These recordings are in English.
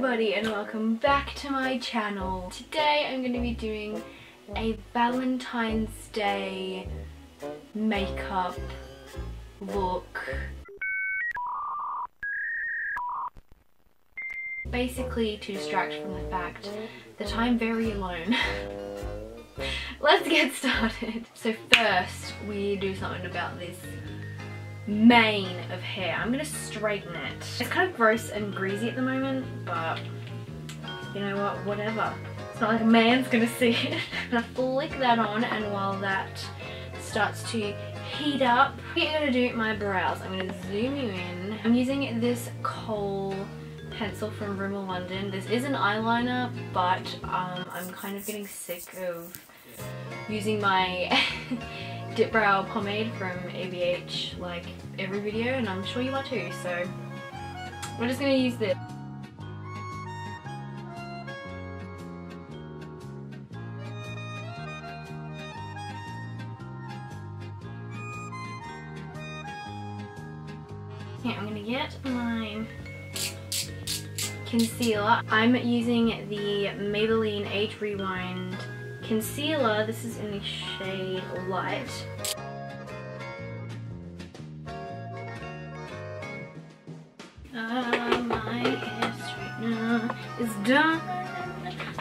everybody and welcome back to my channel. Today I'm going to be doing a Valentine's Day makeup look. Basically to distract from the fact that I'm very alone. Let's get started. So first we do something about this mane of hair. I'm gonna straighten it. It's kind of gross and greasy at the moment, but you know what, whatever. It's not like a man's gonna see it. I'm gonna flick that on, and while that starts to heat up, I'm gonna do my brows. I'm gonna zoom you in. I'm using this kohl pencil from Rimmel London. This is an eyeliner, but I'm kind of getting sick of using my dip brow pomade from ABH like every video, and I'm sure you are too, so we're just gonna use this. Okay, I'm gonna get my concealer. I'm using the Maybelline Age Rewind concealer. This is in the shade Light. My hair straightener is done.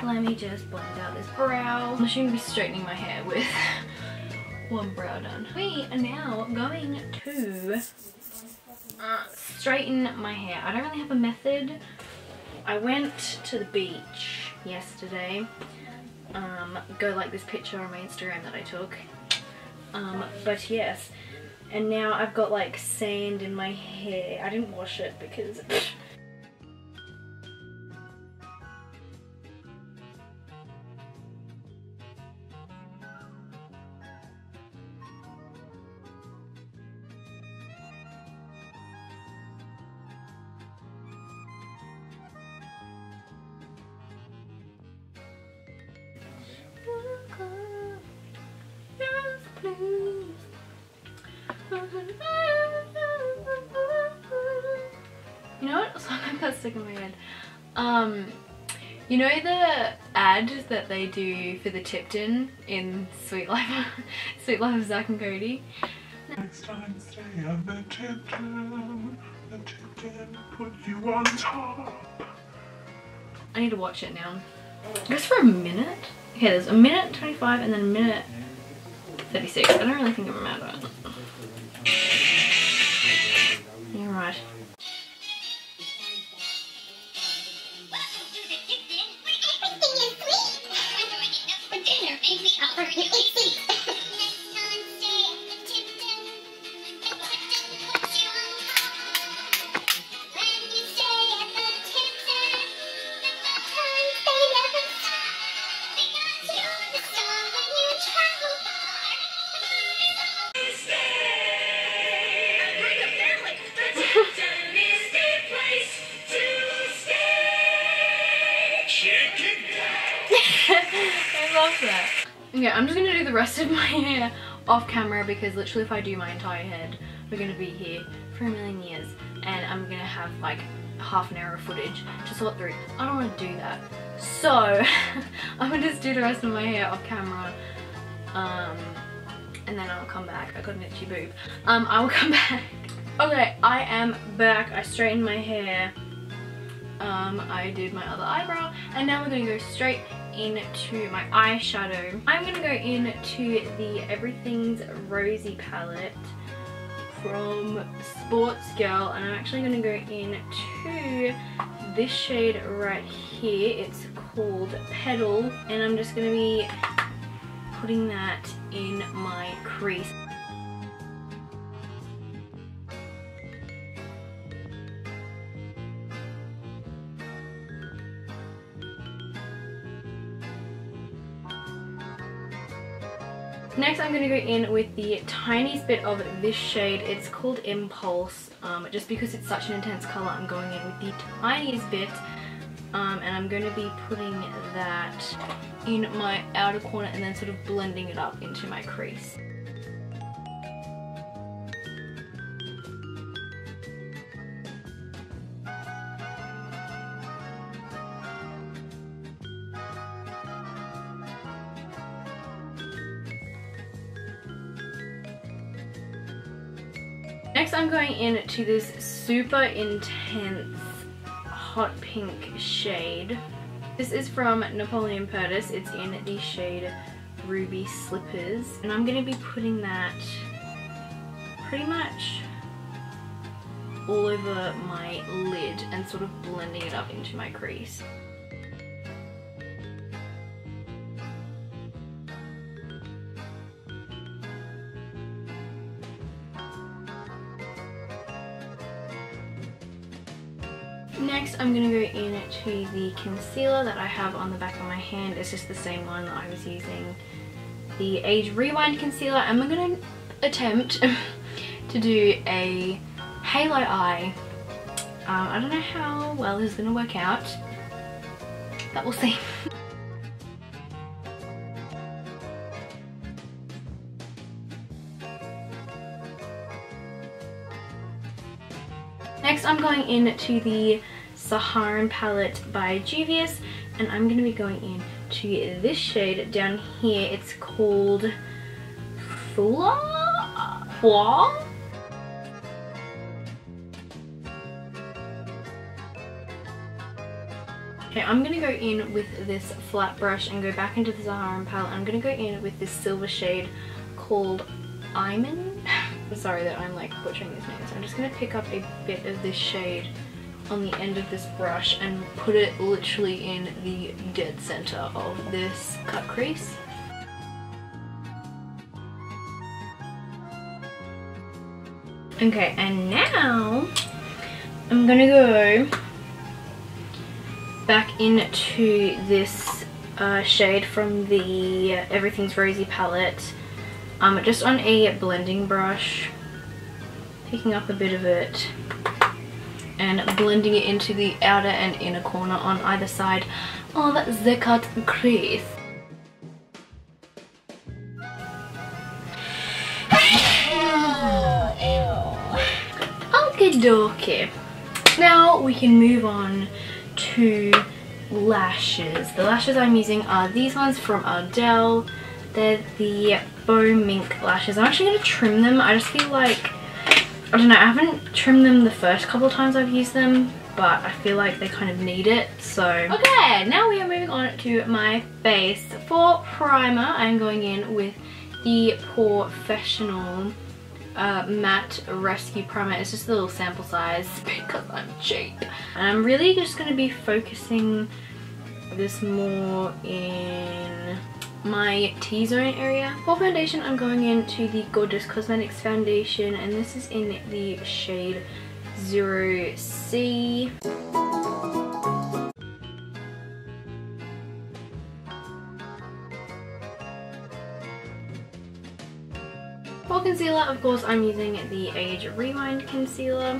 Let me just blend out this brow. I'm shouldn't be straightening my hair with one brow done. We are now going to straighten my hair. I don't really have a method. I went to the beach yesterday. Go like this picture on my Instagram that I took. But yes, and now I've got like sand in my hair. I didn't wash it because you know what song I've got stuck in my head? You know the ad that they do for the Tipton in Sweet Life, Sweet Life of Zack and Cody? Next time stay on the Tipton put you on top. I need to watch it now. It goes for a minute. Okay, there's a minute 25 and then a minute 36. I don't really think I'm mad at it. You're right. I love that. Okay, I'm just gonna do the rest of my hair off camera because literally if I do my entire head, we're gonna be here for a million years and I'm gonna have like half an hour of footage to sort through. I don't want to do that. So I'm gonna just do the rest of my hair off camera and then I'll come back. I got an itchy boob. I will come back. Okay, I am back. I straightened my hair. I did my other eyebrow and now we're going to go straight into my eyeshadow. I'm going to go into the Everything's Rosy palette from Sports Girl, and I'm actually going to go into this shade right here. It's called Petal, and I'm just going to be putting that in my crease. Next I'm going to go in with the tiniest bit of this shade. It's called Impulse. Just because it's such an intense colour, I'm going in with the tiniest bit. And I'm going to be putting that in my outer corner and then sort of blending it up into my crease. Next I'm going in to this super intense hot pink shade. This is from Napoleon Purtis. It's in the shade Ruby Slippers, and I'm going to be putting that pretty much all over my lid and sort of blending it up into my crease. Next I'm going to go into the concealer that I have on the back of my hand. It's just the same one that I was using, the Age Rewind concealer, and I'm going to attempt to do a halo eye. I don't know how well this is going to work out, but we'll see. Next I'm going into the Saharan palette by Juvia's, and I'm going to be going in to this shade down here. It's called Fua? Okay, I'm going to go in with this flat brush and go back into the Saharan palette. I'm going to go in with this silver shade called Iman. I'm sorry that I'm like butchering these names. I'm just going to pick up a bit of this shade on the end of this brush and put it literally in the dead center of this cut crease. Okay, and now I'm gonna go back into this shade from the Everything's Rosy palette, just on a blending brush, picking up a bit of it and blending it into the outer and inner corner on either side of the cut crease. Okie dokie. Now we can move on to lashes. The lashes I'm using are these ones from Ardell. They're the Bow Mink lashes. I'm actually going to trim them. I just feel like, I don't know, I haven't trimmed them the first couple of times I've used them, but I feel like they kind of need it, so. Okay, now we are moving on to my face. For primer, I'm going in with the Professional Matte Rescue Primer. It's just a little sample size because I'm cheap. And I'm really just going to be focusing this more in my T-zone area. For foundation, I'm going into the Gorgeous Cosmetics foundation, and this is in the shade 0C. For concealer, of course, I'm using the Age Rewind concealer.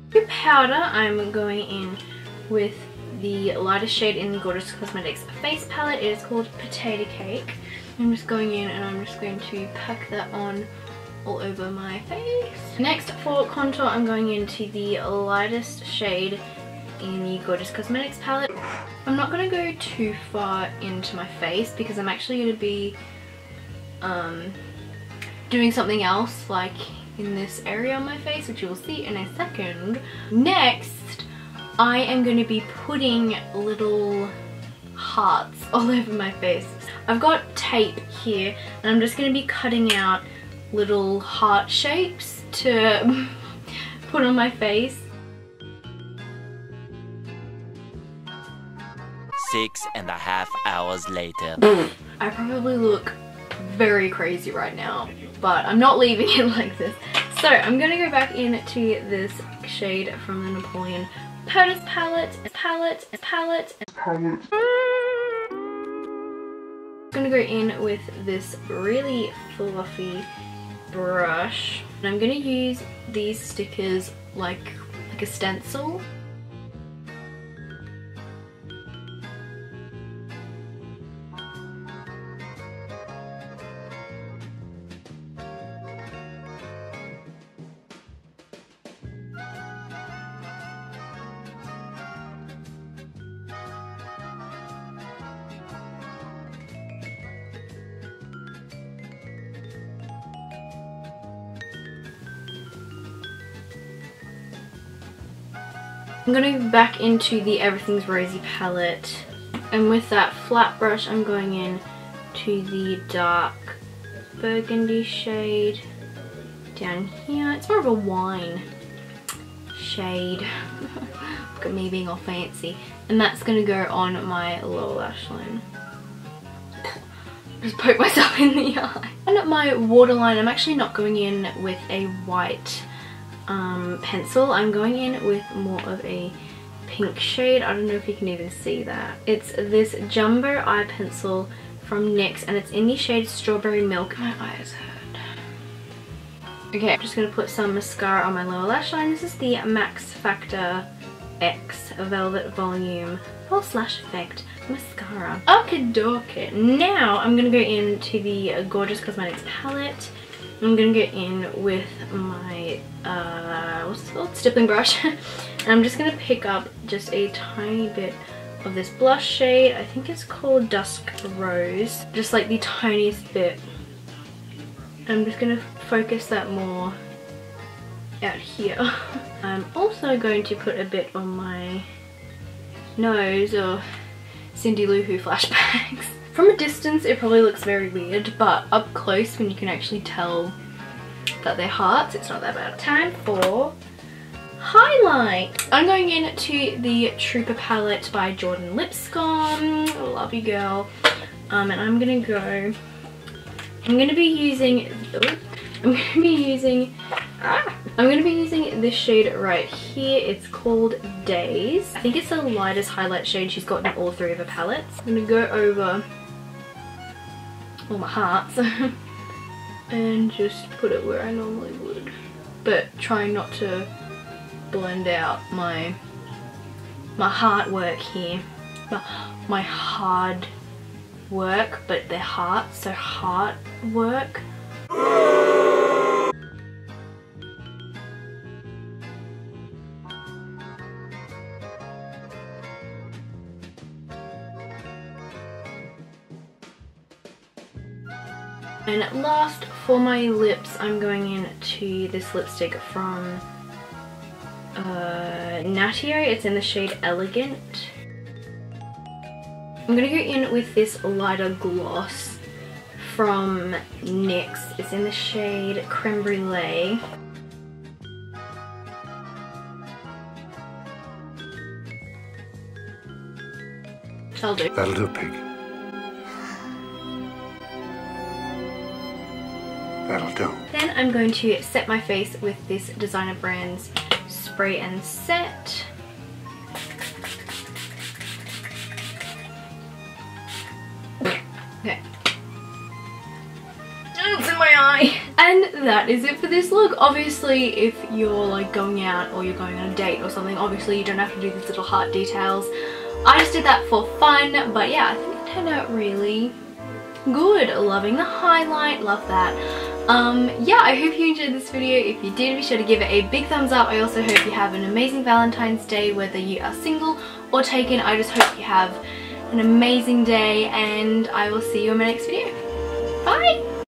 For powder, I'm going in with the lightest shade in the Gorgeous Cosmetics face palette. It is called Potato Cake. I'm just going in and I'm just going to pack that on all over my face. Next, for contour, I'm going into the lightest shade in the Gorgeous Cosmetics palette. I'm not going to go too far into my face because I'm actually going to be doing something else like in this area on my face, which you will see in a second. Next, I am going to be putting little hearts all over my face. I've got tape here and I'm just going to be cutting out little heart shapes to put on my face. 6.5 hours later. I probably look very crazy right now, but I'm not leaving it like this. So I'm going to go back into this shade from the Napoleon Purtis palette. I'm gonna go in with this really fluffy brush, and I'm gonna use these stickers like a stencil. I'm going to go back into the Everything's Rosy palette, and with that flat brush I'm going in to the dark burgundy shade down here. It's more of a wine shade. Look at me being all fancy. And that's going to go on my lower lash line. Just poke myself in the eye. And my waterline, I'm actually not going in with a white pencil. I'm going in with more of a pink shade. I don't know if you can even see that. It's this jumbo eye pencil from NYX, and it's in the shade Strawberry Milk. My eyes hurt. Okay, I'm just going to put some mascara on my lower lash line. This is the Max Factor X Velvet Volume False Lash Effect mascara. Okie dokie. Now I'm going to go into the Gorgeous Cosmetics palette. I'm going to go in with my, what's it called? Stippling brush. And I'm just going to pick up just a tiny bit of this blush shade. I think it's called Dusk Rose. Just like the tiniest bit. I'm just going to focus that more out here. I'm also going to put a bit on my nose, or Cindy Lou Who flashbacks. From a distance it probably looks very weird, but up close when you can actually tell that they're hearts, it's not that bad. Time for highlight. I'm going into the Trooper palette by Jordan Lipscomb. Love you, girl. And I'm gonna be using this shade right here. It's called Days. I think it's the lightest highlight shade she's got in all three of her palettes. I'm gonna go over all my hearts and just put it where I normally would, but trying not to blend out my hard work here. My hard work, but they're hearts, so heart work. And last, for my lips, I'm going into this lipstick from Natio. It's in the shade Elegant. I'm going to go in with this lighter gloss from NYX. It's in the shade Creme Brulee. That'll do. That'll do, pig. That'll do. Then I'm going to set my face with this Designer Brands Spray and Set. Okay. It's in my eye. And that is it for this look. Obviously, if you're like going out or you're going on a date or something, obviously you don't have to do these little heart details. I just did that for fun, but yeah, I think it turned out really good. Loving the highlight, love that. Yeah, I hope you enjoyed this video. If you did, be sure to give it a big thumbs up. I also hope you have an amazing Valentine's Day, whether you are single or taken. I just hope you have an amazing day, and I will see you in my next video. Bye!